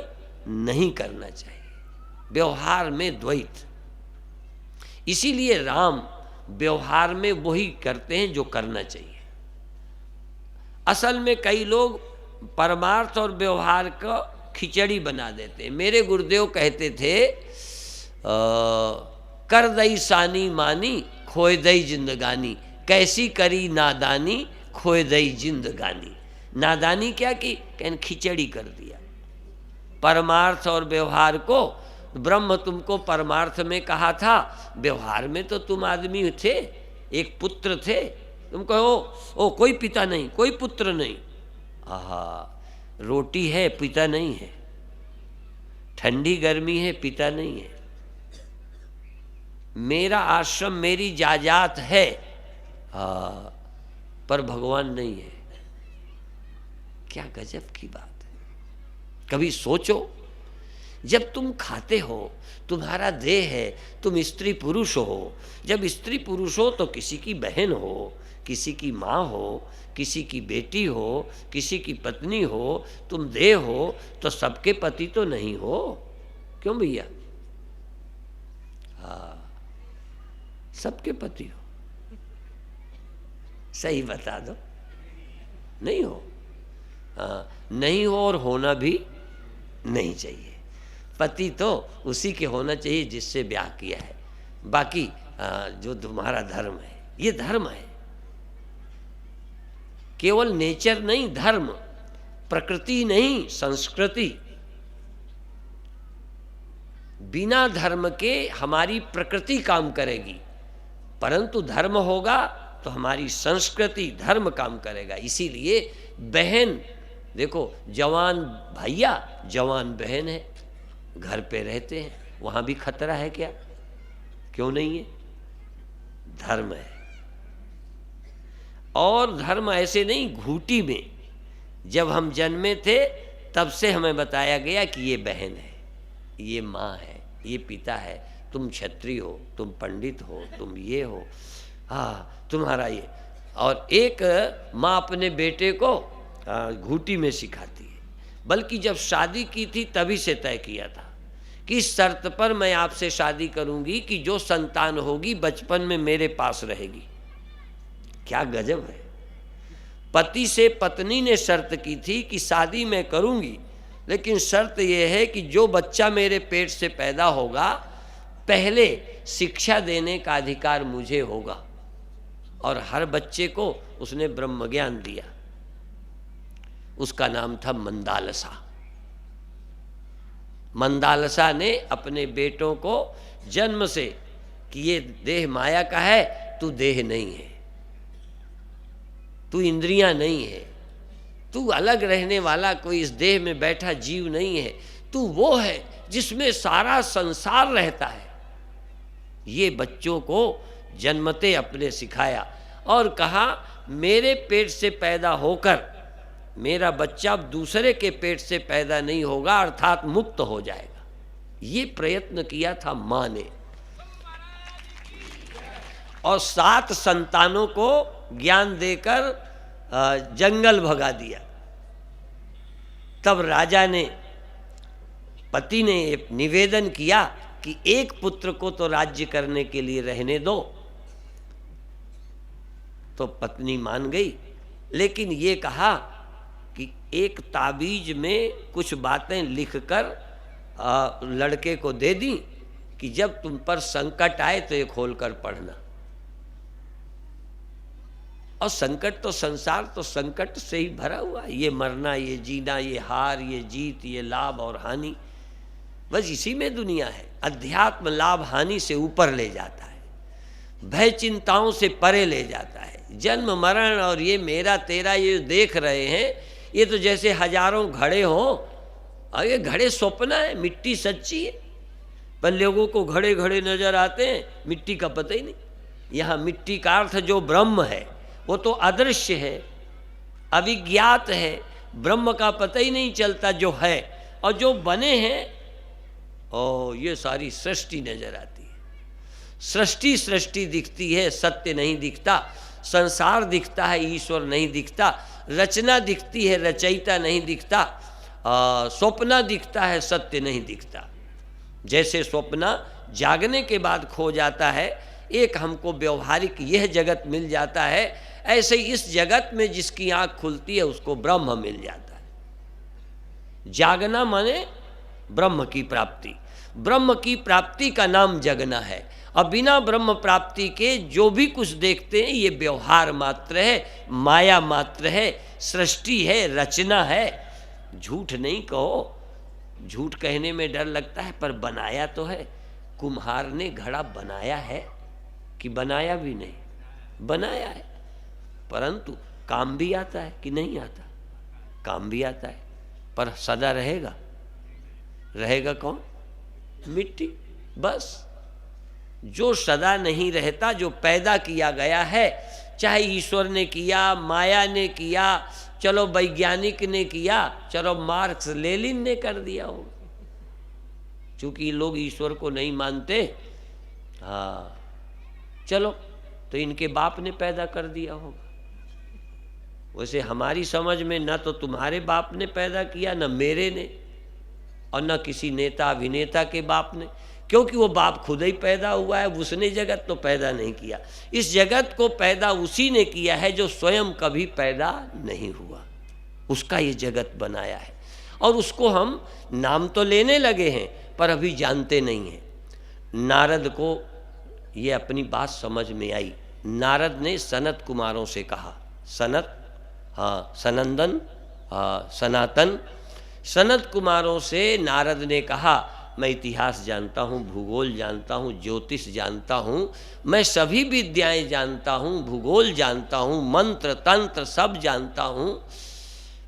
नहीं करना चाहिए। व्यवहार में द्वैत, इसीलिए राम व्यवहार में वही करते हैं जो करना चाहिए। असल में कई लोग परमार्थ और व्यवहार का खिचड़ी बना देते हैं। मेरे गुरुदेव कहते थे, कर दई सानी मानी, खोए दई जिंदगानी, कैसी करी नादानी, खोए दई जिंदगानी। नादानी क्या की? कहन खिचड़ी कर दिया परमार्थ और व्यवहार को। ब्रह्म तुमको परमार्थ में कहा था, व्यवहार में तो तुम आदमी थे, एक पुत्र थे। तुम कहो ओ कोई पिता नहीं, कोई पुत्र नहीं। आहा, रोटी है पिता नहीं है, ठंडी गर्मी है पिता नहीं है, मेरा आश्रम मेरी जायदाद है, पर भगवान नहीं है। क्या गजब की बात है। कभी सोचो, जब तुम खाते हो, तुम्हारा देह है, तुम स्त्री पुरुष हो। जब स्त्री पुरुष हो तो किसी की बहन हो, किसी की माँ हो, किसी की बेटी हो, किसी की पत्नी हो, तुम देह हो, तो सबके पति तो नहीं हो। क्यों भैया? हाँ, सबके पति हो। सही बता दो, नहीं हो। हाँ, नहीं हो और होना भी नहीं चाहिए। पति तो उसी के होना चाहिए जिससे ब्याह किया है। बाकी जो तुम्हारा धर्म है, ये धर्म है, केवल नेचर नहीं, धर्म, प्रकृति नहीं, संस्कृति। बिना धर्म के हमारी प्रकृति काम करेगी, परंतु धर्म होगा तो हमारी संस्कृति धर्म काम करेगा। इसीलिए बहन, देखो जवान भैया जवान बहन है, घर पे रहते हैं, वहाँ भी खतरा है क्या? क्यों नहीं है? धर्म है। और धर्म ऐसे नहीं, घूटी में जब हम जन्मे थे तब से हमें बताया गया कि ये बहन है, ये माँ है, ये पिता है, तुम क्षत्रिय हो, तुम पंडित हो, तुम ये हो, हाँ तुम्हारा ये। और एक माँ अपने बेटे को घूटी में सिखाती है। बल्कि जब शादी की थी तभी से तय किया था कि इस शर्त पर मैं आपसे शादी करूंगी कि जो संतान होगी बचपन में मेरे पास रहेगी। क्या गजब है। पति से पत्नी ने शर्त की थी कि शादी मैं करूंगी, लेकिन शर्त यह है कि जो बच्चा मेरे पेट से पैदा होगा पहले शिक्षा देने का अधिकार मुझे होगा। और हर बच्चे को उसने ब्रह्म ज्ञान दिया। उसका नाम था मंदालसा। मंदालसा ने अपने बेटों को जन्म से कि ये देह माया का है, तू देह नहीं है, तू इंद्रियां नहीं है, तू अलग रहने वाला कोई इस देह में बैठा जीव नहीं है, तू वो है जिसमें सारा संसार रहता है। ये बच्चों को जन्मते अपने सिखाया और कहा मेरे पेट से पैदा होकर मेरा बच्चा दूसरे के पेट से पैदा नहीं होगा, अर्थात मुक्त हो जाएगा। ये प्रयत्न किया था माँ ने। और 7 संतानों को ज्ञान देकर जंगल भगा दिया। तब राजा ने, पति ने निवेदन किया कि एक पुत्र को तो राज्य करने के लिए रहने दो। तो पत्नी मान गई, लेकिन ये कहा कि एक ताबीज में कुछ बातें लिखकर लड़के को दे दी कि जब तुम पर संकट आए तो ये खोलकर पढ़ना। और संकट तो संसार तो संकट से ही भरा हुआ है। ये मरना, ये जीना, ये हार, ये जीत, ये लाभ और हानि, बस इसी में दुनिया है। अध्यात्म लाभ हानि से ऊपर ले जाता है, भय चिंताओं से परे ले जाता है। जन्म मरण और ये मेरा तेरा ये देख रहे हैं, ये तो जैसे हजारों घड़े हों और ये घड़े स्वप्न है, मिट्टी सच्ची है। पर लोगों को घड़े घड़े नजर आते हैं, मिट्टी का पता ही नहीं। यहाँ मिट्टी का अर्थ जो ब्रह्म है वो तो अदृश्य है, अविज्ञात है, ब्रह्म का पता ही नहीं चलता जो है। और जो बने हैं ओ ये सारी सृष्टि नजर आती है। सृष्टि सृष्टि दिखती है, सत्य नहीं दिखता। संसार दिखता है, ईश्वर नहीं दिखता। रचना दिखती है, रचयिता नहीं दिखता। स्वप्न दिखता है, सत्य नहीं दिखता। जैसे स्वप्न जागने के बाद खो जाता है, एक हमको व्यवहारिक यह जगत मिल जाता है, ऐसे इस जगत में जिसकी आंख खुलती है उसको ब्रह्म मिल जाता है। जागना माने ब्रह्म की प्राप्ति। ब्रह्म की प्राप्ति का नाम जगना है। और बिना ब्रह्म प्राप्ति के जो भी कुछ देखते हैं ये व्यवहार मात्र है, माया मात्र है, सृष्टि है, रचना है। झूठ नहीं कहो, झूठ कहने में डर लगता है, पर बनाया तो है। कुम्हार ने घड़ा बनाया है कि बनाया भी नहीं, बनाया है। परंतु काम भी आता है कि नहीं आता? काम भी आता है, पर सदा रहेगा? रहेगा कौन? मिट्टी। बस जो सदा नहीं रहता, जो पैदा किया गया है, चाहे ईश्वर ने किया, माया ने किया, चलो वैज्ञानिक ने किया, चलो मार्क्स लेनिन ने कर दिया होगा। चूंकि लोग ईश्वर को नहीं मानते, हाँ चलो तो इनके बाप ने पैदा कर दिया होगा। वैसे हमारी समझ में न तो तुम्हारे बाप ने पैदा किया, न मेरे ने, और न किसी नेता अभिनेता के बाप ने, क्योंकि वो बाप खुद ही पैदा हुआ है। उसने जगत तो पैदा नहीं किया। इस जगत को पैदा उसी ने किया है जो स्वयं कभी पैदा नहीं हुआ, उसका ये जगत बनाया है। और उसको हम नाम तो लेने लगे हैं पर अभी जानते नहीं हैं। नारद को ये अपनी बात समझ में आई। नारद ने सनत कुमारों से कहा, सनत, हाँ सनंदन, हाँ सनातन, सनत कुमारों से नारद ने कहा मैं इतिहास जानता हूँ, भूगोल जानता हूँ, ज्योतिष जानता हूँ, मैं सभी विद्याएं जानता हूँ, भूगोल जानता हूँ, मंत्र तंत्र सब जानता हूँ,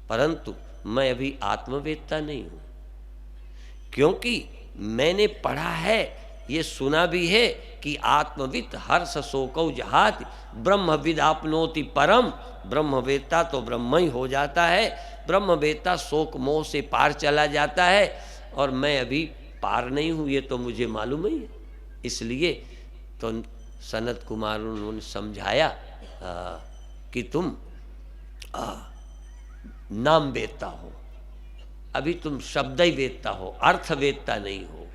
परंतु मैं अभी आत्मवेत्ता नहीं हूँ। क्योंकि मैंने पढ़ा है, ये सुना भी है कि आत्मवित् हर्ष शोकौ जहाति ब्रह्मविद् आपनोति परम। ब्रह्मवेत्ता तो ब्रह्म ही हो जाता है, ब्रह्मवेत्ता शोक मोह से पार चला जाता है, और मैं अभी पार नहीं हूँ, ये तो मुझे मालूम ही है। इसलिए तो सनत कुमार उन्होंने समझाया कि तुम नाम वेत्ता हो, अभी तुम शब्द ही वेत्ता हो, अर्थ वेत्ता नहीं हो।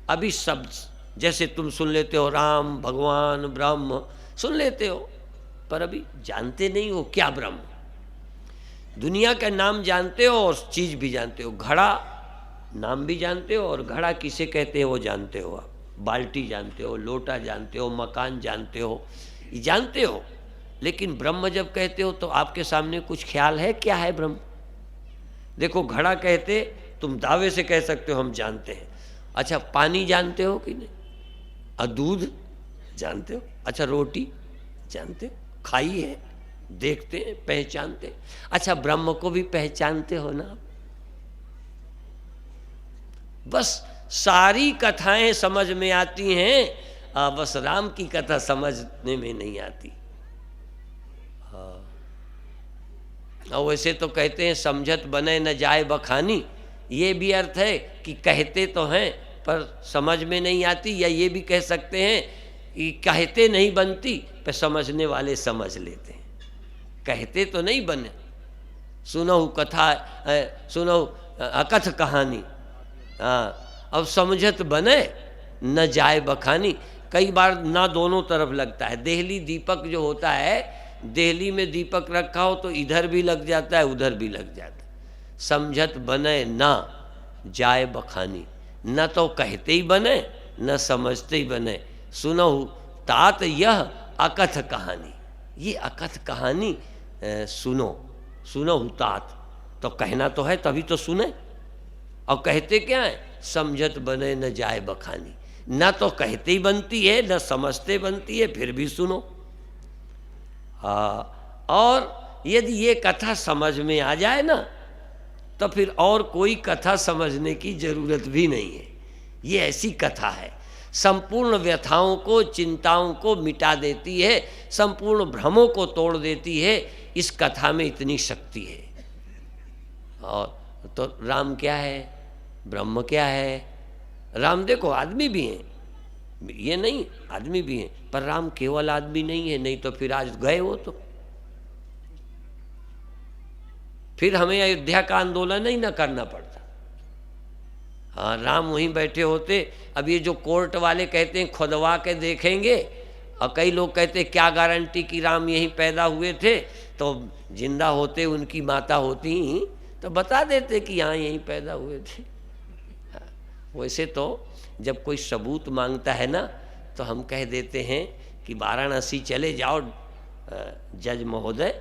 अभी शब्द जैसे तुम सुन लेते हो राम, भगवान, ब्रह्म सुन लेते हो, पर अभी जानते नहीं हो क्या ब्रह्म। दुनिया का नाम जानते हो और चीज़ भी जानते हो, घड़ा नाम भी जानते हो और घड़ा किसे कहते हो वो जानते हो, आप बाल्टी जानते हो, लोटा जानते हो, मकान जानते हो, ये जानते हो। लेकिन ब्रह्म जब कहते हो तो आपके सामने कुछ ख्याल है क्या है ब्रह्म? देखो घड़ा कहते तुम दावे से कह सकते हो हम जानते हैं। अच्छा पानी जानते हो कि नहीं? और दूध जानते हो? अच्छा रोटी जानते हो? खाई है, देखते हैं, पहचानते हैं। अच्छा ब्रह्म को भी पहचानते हो ना? बस सारी कथाएं समझ में आती हैं, बस राम की कथा समझने में नहीं आती। और वैसे तो कहते हैं समझत बने न जाए बखानी, ये भी अर्थ है कि कहते तो हैं पर समझ में नहीं आती, या ये भी कह सकते हैं कि कहते नहीं बनती पर समझने वाले समझ लेते हैं। कहते तो नहीं बने, सुनो कथा, सुनो अकथ कहानी, अब समझत बने न जाए बखानी। कई बार ना दोनों तरफ लगता है। देहली दीपक जो होता है, देहली में दीपक रखा हो तो इधर भी लग जाता है, उधर भी लग जाता है। समझत बने ना जाए बखानी, न तो कहते ही बने न समझते ही बने। सुनो तात यह अकथ कहानी, ये अकथ कहानी सुनो, सुनो तात, तो कहना तो है तभी तो सुने। और कहते क्या है? समझत बने न जाए बखानी, न तो कहते ही बनती है न समझते बनती है, फिर भी सुनो। और यदि ये कथा समझ में आ जाए ना तो फिर और कोई कथा समझने की जरूरत भी नहीं है। ये ऐसी कथा है, संपूर्ण व्यथाओं को, चिंताओं को मिटा देती है, संपूर्ण भ्रमों को तोड़ देती है। इस कथा में इतनी शक्ति है। और तो राम क्या है, ब्रह्म क्या है? राम देखो आदमी भी हैं, ये नहीं आदमी भी हैं, पर राम केवल आदमी नहीं है, नहीं तो फिर आज गए वो तो। फिर हमें अयोध्या का आंदोलन ही ना करना पड़ता। हाँ राम वहीं बैठे होते। अब ये जो कोर्ट वाले कहते हैं खुदवा के देखेंगे, और कई लोग कहते हैं क्या गारंटी कि राम यहीं पैदा हुए थे, तो जिंदा होते उनकी माता होती तो बता देते कि यहाँ यहीं पैदा हुए थे। वैसे तो जब कोई सबूत मांगता है ना तो हम कह देते हैं कि वाराणसी चले जाओ जज महोदय,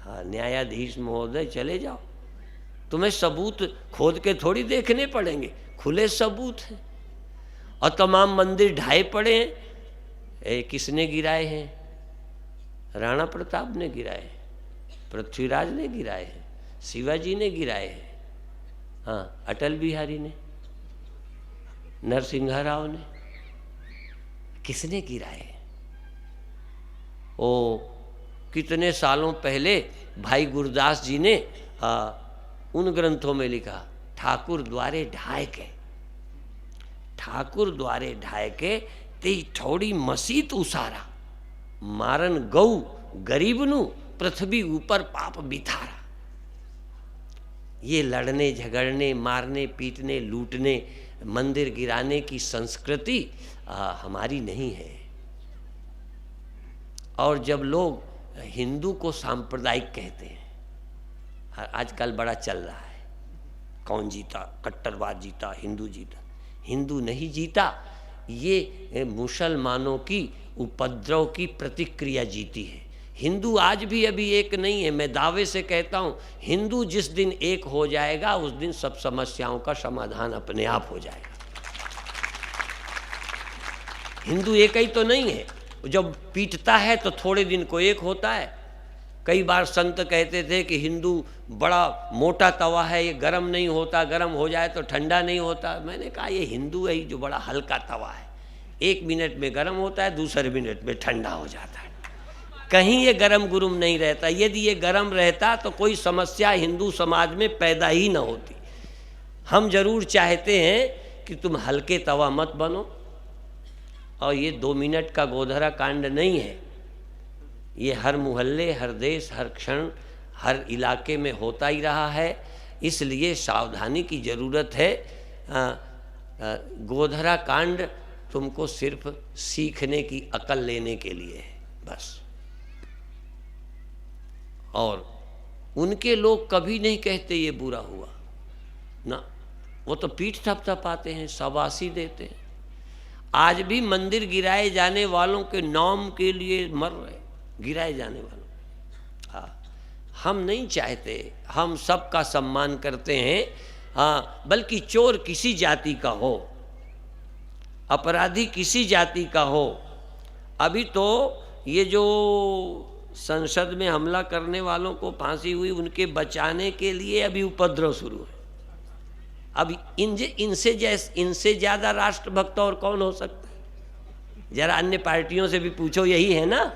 हाँ न्यायाधीश महोदय चले जाओ, तुम्हें सबूत खोद के थोड़ी देखने पड़ेंगे, खुले सबूत हैं। और तमाम मंदिर ढाए पड़े हैं, किसने गिराए हैं? राणा प्रताप ने गिराए हैं, पृथ्वीराज ने गिराए हैं, शिवाजी ने गिराए हैं, हाँ अटल बिहारी ने, नरसिंह राव ने, किसने गिराए? ओ कितने सालों पहले भाई गुरदास जी ने उन ग्रंथों में लिखा, ठाकुर द्वारे ढाए के, ठाकुर द्वारे ढाए के ते थोड़ी मसीत उसारा, मारन गऊ गरीबनु पृथ्वी ऊपर पाप बिथारा। ये लड़ने झगड़ने, मारने पीटने, लूटने, मंदिर गिराने की संस्कृति हमारी नहीं है। और जब लोग हिंदू को सांप्रदायिक कहते हैं, आजकल बड़ा चल रहा है, कौन जीता? कट्टरवाद जीता, हिंदू जीता। हिंदू नहीं जीता, ये मुसलमानों की उपद्रव की प्रतिक्रिया जीती है। हिंदू आज भी अभी एक नहीं है। मैं दावे से कहता हूँ हिंदू जिस दिन एक हो जाएगा उस दिन सब समस्याओं का समाधान अपने आप हो जाएगा। हिंदू एक ही तो नहीं है, जब पीटता है तो थोड़े दिन को एक होता है। कई बार संत कहते थे कि हिंदू बड़ा मोटा तवा है, ये गर्म नहीं होता, गर्म हो जाए तो ठंडा नहीं होता। मैंने कहा ये हिंदू है जो बड़ा हल्का तवा है, 1 मिनट में गर्म होता है, दूसरे मिनट में ठंडा हो जाता है, कहीं ये गरम गुरुम नहीं रहता। यदि ये गरम रहता तो कोई समस्या हिंदू समाज में पैदा ही न होती। हम जरूर चाहते हैं कि तुम हल्के तवा मत बनो। और ये 2 मिनट का गोधरा कांड नहीं है, ये हर मोहल्ले, हर देश, हर क्षण, हर इलाके में होता ही रहा है। इसलिए सावधानी की ज़रूरत है। गोधरा कांड तुमको सिर्फ सीखने की अकल लेने के लिए है बस। और उनके लोग कभी नहीं कहते ये बुरा हुआ ना, वो तो पीठ थपथपाते हैं, शाबाशी देते हैं। आज भी मंदिर गिराए जाने वालों के नाम के लिए मर रहे, गिराए जाने वालों। हाँ, हम नहीं चाहते, हम सबका सम्मान करते हैं। हाँ, बल्कि चोर किसी जाति का हो, अपराधी किसी जाति का हो। अभी तो ये जो संसद में हमला करने वालों को फांसी हुई, उनके बचाने के लिए अभी उपद्रव शुरू है। अब इनसे ज़्यादा राष्ट्रभक्त और कौन हो सकता है? जरा अन्य पार्टियों से भी पूछो, यही है ना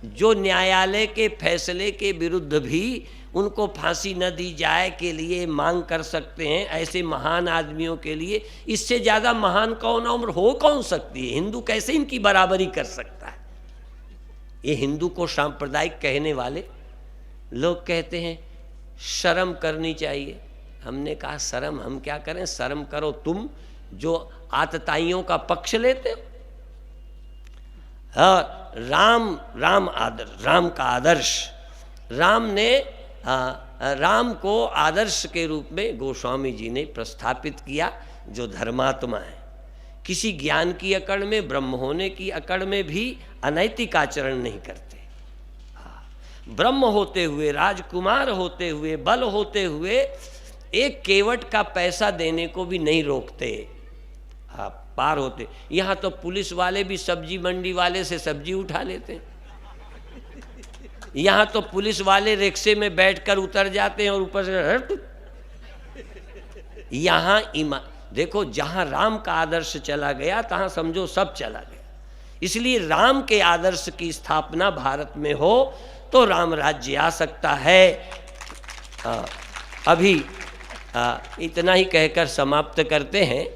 जो न्यायालय के फैसले के विरुद्ध भी उनको फांसी न दी जाए के लिए मांग कर सकते हैं। ऐसे महान आदमियों के लिए इससे ज़्यादा महान कौन और हो कौन सकती है? हिंदू कैसे इनकी बराबरी कर सकता है? ये हिंदू को सांप्रदायिक कहने वाले लोग कहते हैं शर्म करनी चाहिए। हमने कहा शर्म हम क्या करें? शर्म करो तुम जो आतताइयों का पक्ष लेते हो। हाँ, राम का आदर्श, राम को आदर्श के रूप में गोस्वामी जी ने प्रस्थापित किया, जो धर्मात्मा है। किसी ज्ञान की अकड़ में, ब्रह्म होने की अकड़ में भी अनैतिक आचरण नहीं करते। ब्रह्म होते हुए, राजकुमार होते हुए, बल होते हुए एक केवट का पैसा देने को भी नहीं रोकते। हाँ, पार होते। यहाँ तो पुलिस वाले भी सब्जी मंडी वाले से सब्जी उठा लेते हैं। यहाँ तो पुलिस वाले रिक्शे में बैठकर उतर जाते हैं और ऊपर से हट। यहाँ देखो, जहाँ राम का आदर्श चला गया तहाँ समझो सब चला गया। इसलिए राम के आदर्श की स्थापना भारत में हो तो राम राज्य आ सकता है। अभी इतना ही कहकर समाप्त करते हैं।